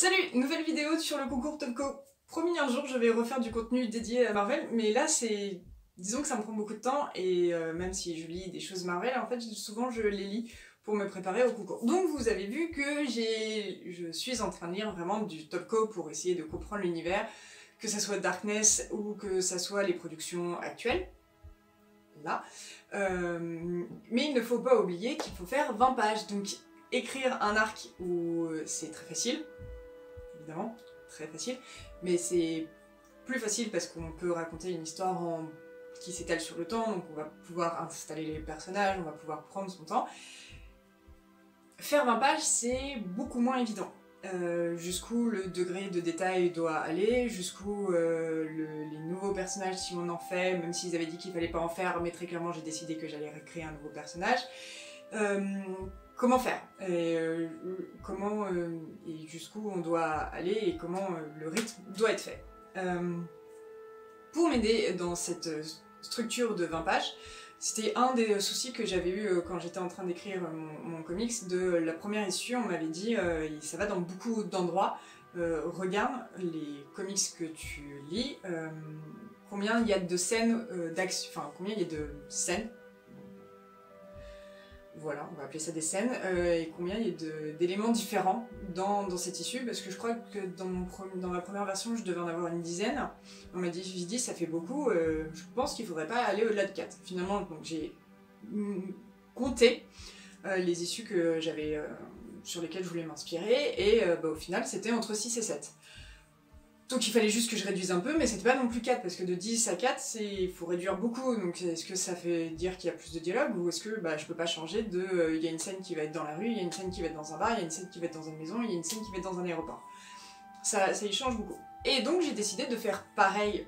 Salut, nouvelle vidéo sur le concours Topco. Promis, un jour je vais refaire du contenu dédié à Marvel, mais là c'est... Disons que ça me prend beaucoup de temps et même si je lis des choses Marvel, en fait souvent je les lis pour me préparer au concours. Donc vous avez vu que je suis en train de lire vraiment du Topco pour essayer de comprendre l'univers, que ça soit Darkness ou que ça soit les productions actuelles. Là. Mais il ne faut pas oublier qu'il faut faire 20 pages, donc écrire un arc où c'est très facile, évidemment, très facile, mais c'est plus facile parce qu'on peut raconter une histoire qui s'étale sur le temps, donc on va pouvoir installer les personnages, on va pouvoir prendre son temps. Faire 20 pages, c'est beaucoup moins évident. Jusqu'où le degré de détail doit aller, jusqu'où les nouveaux personnages, si on en fait, même s'ils avaient dit qu'il fallait pas en faire, mais très clairement j'ai décidé que j'allais recréer un nouveau personnage. Comment faire et et jusqu'où on doit aller et comment le rythme doit être fait. Pour m'aider dans cette structure de 20 pages, c'était un des soucis que j'avais eu quand j'étais en train d'écrire mon comics. De la première issue, on m'avait dit ça va dans beaucoup d'endroits, regarde les comics que tu lis, combien il y a de scènes d'action, enfin combien il y a de scènes, voilà, on va appeler ça des scènes, et combien il y a d'éléments différents dans cette issue, parce que je crois que dans la première version, je devais en avoir une dizaine. On m'a dit, j'ai dit, ça fait beaucoup, je pense qu'il faudrait pas aller au-delà de 4. Finalement, donc j'ai compté les issues que j'avais, sur lesquelles je voulais m'inspirer, et au final, c'était entre 6 et 7. Donc il fallait juste que je réduise un peu, mais c'était pas non plus 4, parce que de 10 à 4, il faut réduire beaucoup. Donc est-ce que ça fait dire qu'il y a plus de dialogue, ou est-ce que je peux pas changer de... Il y a une scène qui va être dans la rue, il y a une scène qui va être dans un bar, il y a une scène qui va être dans une maison, il y a une scène qui va être dans un aéroport. Ça y change beaucoup. Et donc j'ai décidé de faire pareil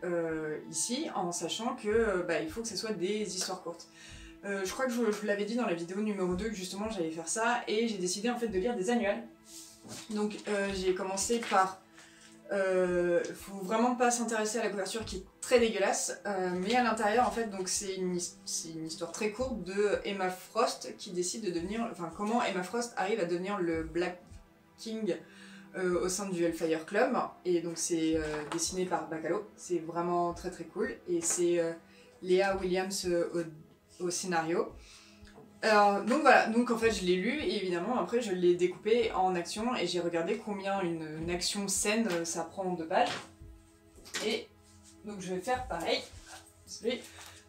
ici, en sachant que il faut que ce soit des histoires courtes. Je crois que je vous l'avais dit dans la vidéo numéro 2 que justement j'allais faire ça, et j'ai décidé en fait de lire des annuels. Donc j'ai commencé par... faut vraiment pas s'intéresser à la couverture qui est très dégueulasse, mais à l'intérieur en fait donc c'est une histoire très courte de Emma Frost qui décide de devenir, enfin comment Emma Frost arrive à devenir le Black King au sein du Hellfire Club, et donc c'est dessiné par Bacalo, c'est vraiment très très cool, et c'est Léa Williams au scénario. Donc voilà, donc en fait je l'ai lu et évidemment après je l'ai découpé en actions et j'ai regardé combien une action scène ça prend de pages. Et donc je vais faire pareil,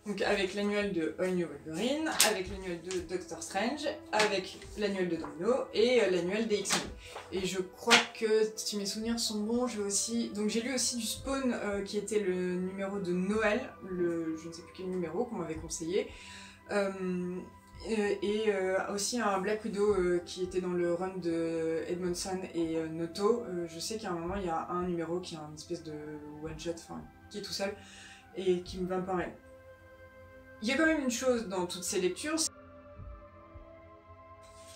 donc avec l'annuel de All New Wolverine, avec l'annuel de Doctor Strange, avec l'annuel de Domino et l'annuel des X-Men. Et je crois que si mes souvenirs sont bons, donc j'ai lu aussi du Spawn qui était le numéro de Noël, je ne sais plus quel numéro qu'on m'avait conseillé. Et aussi un Black Widow qui était dans le run de Edmondson et Noto. Je sais qu'à un moment il y a un numéro qui a une espèce de one shot, enfin qui est tout seul et qui me va pas mal. Il y a quand même une chose dans toutes ces lectures,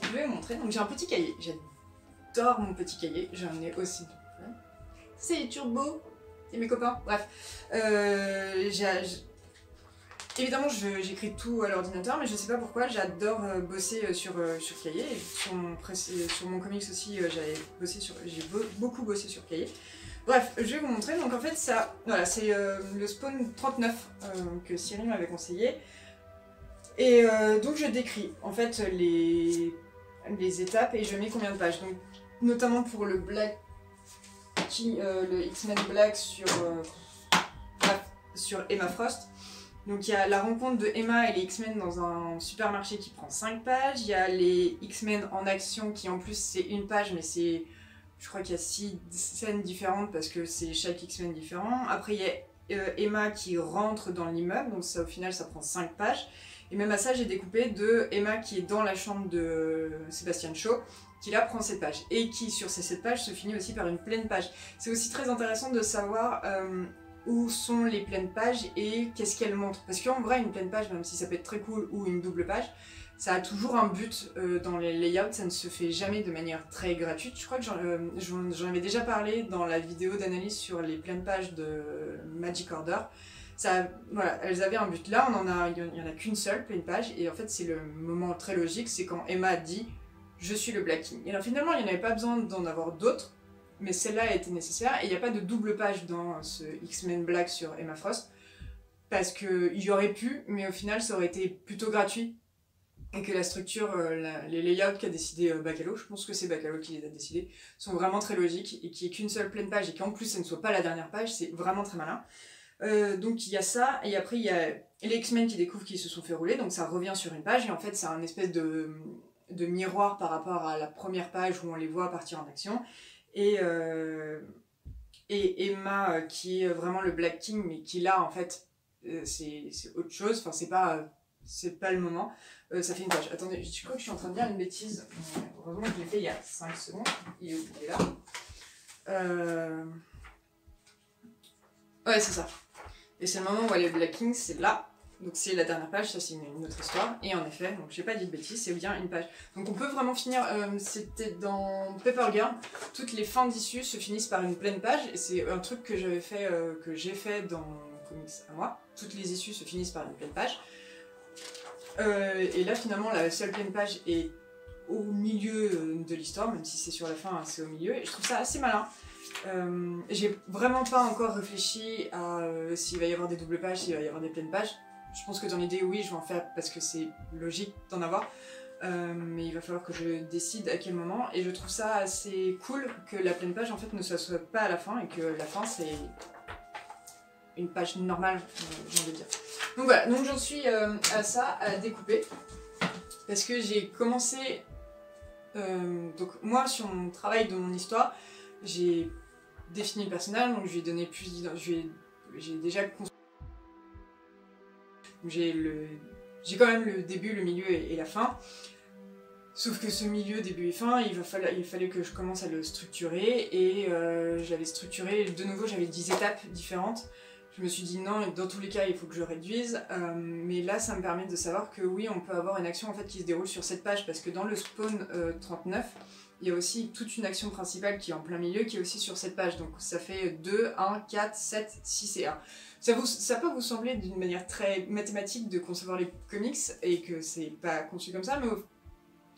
je vais vous montrer. Donc j'ai un petit cahier, j'adore mon petit cahier, j'en ai aussi. C'est Turbo, c'est mes copains, bref. Évidemment, j'écris tout à l'ordinateur, mais je sais pas pourquoi, j'adore bosser sur cahier. Et sur mon comics aussi, j'ai beaucoup bossé sur cahier. Bref, je vais vous montrer. Donc en fait, ça, voilà, c'est le Spawn 39 que Cyril m'avait conseillé. Et donc je décris en fait les étapes et je mets combien de pages. Donc, notamment pour le Black, le X-Men Black sur Emma Frost. Donc il y a la rencontre de Emma et les X-Men dans un supermarché qui prend 5 pages, il y a les X-Men en action qui en plus c'est une page, mais je crois qu'il y a 6 scènes différentes parce que c'est chaque X-Men différent. Après il y a Emma qui rentre dans l'immeuble, donc ça au final ça prend 5 pages. Et même à ça j'ai découpé de Emma qui est dans la chambre de Sébastien Shaw, qui là prend 7 pages, et qui sur ces 7 pages se finit aussi par une pleine page. C'est aussi très intéressant de savoir... où sont les pleines pages et qu'est-ce qu'elles montrent. Parce qu'en vrai, une pleine page, même si ça peut être très cool, ou une double page, ça a toujours un but dans les layouts, ça ne se fait jamais de manière très gratuite. Je crois que j'en avais déjà parlé dans la vidéo d'analyse sur les pleines pages de Magic Order. Voilà, elles avaient un but. Là, il n'y en a qu'une seule pleine page, et en fait, c'est le moment très logique, c'est quand Emma dit « Je suis le Black King ». Et alors finalement, il n'y en avait pas besoin d'en avoir d'autres, mais celle-là a été nécessaire, et il n'y a pas de double page dans ce X-Men Black sur Emma Frost, parce qu'il y aurait pu, mais au final ça aurait été plutôt gratuit, et que la structure, les layouts qu'a décidé Bacalo, je pense que c'est Bacalo qui les a décidés, sont vraiment très logiques, et qu'il n'y ait qu'une seule pleine page, et qu'en plus ça ne soit pas la dernière page, c'est vraiment très malin. Donc il y a ça, et après il y a les X-Men qui découvrent qu'ils se sont fait rouler, donc ça revient sur une page, et en fait c'est un espèce de miroir par rapport à la première page où on les voit partir en action, et Emma qui est vraiment le Black King, mais qui là en fait c'est autre chose, enfin c'est pas le moment. Ça fait une page. Attendez, je crois que je suis en train de dire une bêtise. Heureusement que je l'ai fait il y a 5 secondes. Il est là. Ouais, c'est ça. Et c'est le moment où elle est Black King, c'est là. Donc c'est la dernière page, ça c'est une autre histoire. Et en effet, donc j'ai pas dit de bêtises, c'est bien une page. Donc on peut vraiment finir, c'était dans Paper Girl, toutes les fins d'issues se finissent par une pleine page. Et c'est un truc que j'ai fait dans comics à moi. Toutes les issues se finissent par une pleine page. Et là finalement la seule pleine page est au milieu de l'histoire, même si c'est sur la fin, hein, c'est au milieu. Et je trouve ça assez malin. J'ai vraiment pas encore réfléchi à s'il va y avoir des doubles pages, s'il va y avoir des pleines pages. Je pense que dans l'idée, oui, je vais en faire parce que c'est logique d'en avoir. Mais il va falloir que je décide à quel moment. Et je trouve ça assez cool que la pleine page en fait ne soit pas à la fin et que la fin c'est une page normale, j'ai envie de dire. Donc voilà, donc j'en suis à ça, à découper. Parce que j'ai commencé... donc moi, sur mon travail de mon histoire, j'ai défini le personnage, donc je lui ai donné plus d'identité. J'ai déjà construit. J'ai quand même le début, le milieu et la fin. Sauf que ce milieu, début et fin, il fallait que je commence à le structurer. Et j'avais structuré, de nouveau j'avais 10 étapes différentes. Je me suis dit non, dans tous les cas il faut que je réduise. Mais là ça me permet de savoir que oui, on peut avoir une action en fait, qui se déroule sur cette page. Parce que dans le spawn 39, il y a aussi toute une action principale qui est en plein milieu, qui est aussi sur cette page. Donc ça fait 2, 1, 4, 7, 6 et 1. Ça peut vous sembler d'une manière très mathématique de concevoir les comics, et que c'est pas conçu comme ça, mais au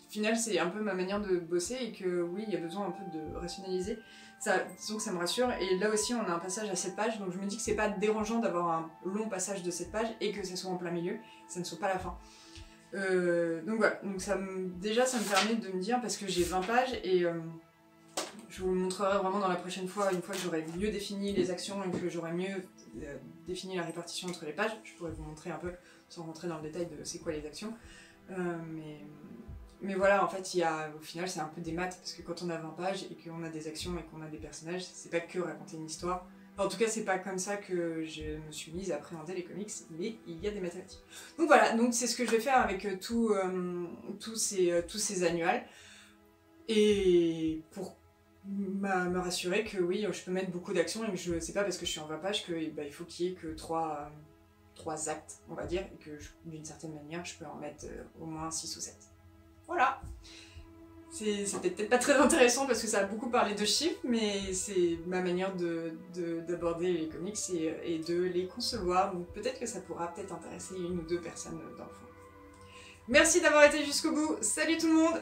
final c'est un peu ma manière de bosser, et que oui, il y a besoin un peu de rationaliser. Disons que ça me rassure, et là aussi on a un passage à cette page, donc je me dis que c'est pas dérangeant d'avoir un long passage de cette page, et que ça soit en plein milieu, ça ne soit pas la fin. Donc voilà, donc déjà ça me permet de me dire, parce que j'ai 20 pages, et je vous le montrerai vraiment dans la prochaine fois, une fois que j'aurai mieux défini les actions et que j'aurai mieux défini la répartition entre les pages. Je pourrais vous montrer un peu, sans rentrer dans le détail de c'est quoi les actions. Mais voilà, en fait, au final, c'est un peu des maths, parce que quand on a 20 pages et qu'on a des actions et qu'on a des personnages, c'est pas que raconter une histoire. Enfin, en tout cas, c'est pas comme ça que je me suis mise à appréhender les comics, mais il y a des mathématiques. Donc voilà, donc c'est ce que je vais faire avec tous ces annuals. Et pour me rassurer que oui, je peux mettre beaucoup d'actions, et que c'est pas parce que je suis en 20 pages qu'il faut qu'il y ait que 3 actes, on va dire, et que d'une certaine manière, je peux en mettre au moins 6 ou 7. Voilà. C'était peut-être pas très intéressant parce que ça a beaucoup parlé de chiffres, mais c'est ma manière d'aborder les comics et de les concevoir, donc peut-être que ça pourra peut-être intéresser une ou deux personnes dans le fond. Merci d'avoir été jusqu'au bout, salut tout le monde!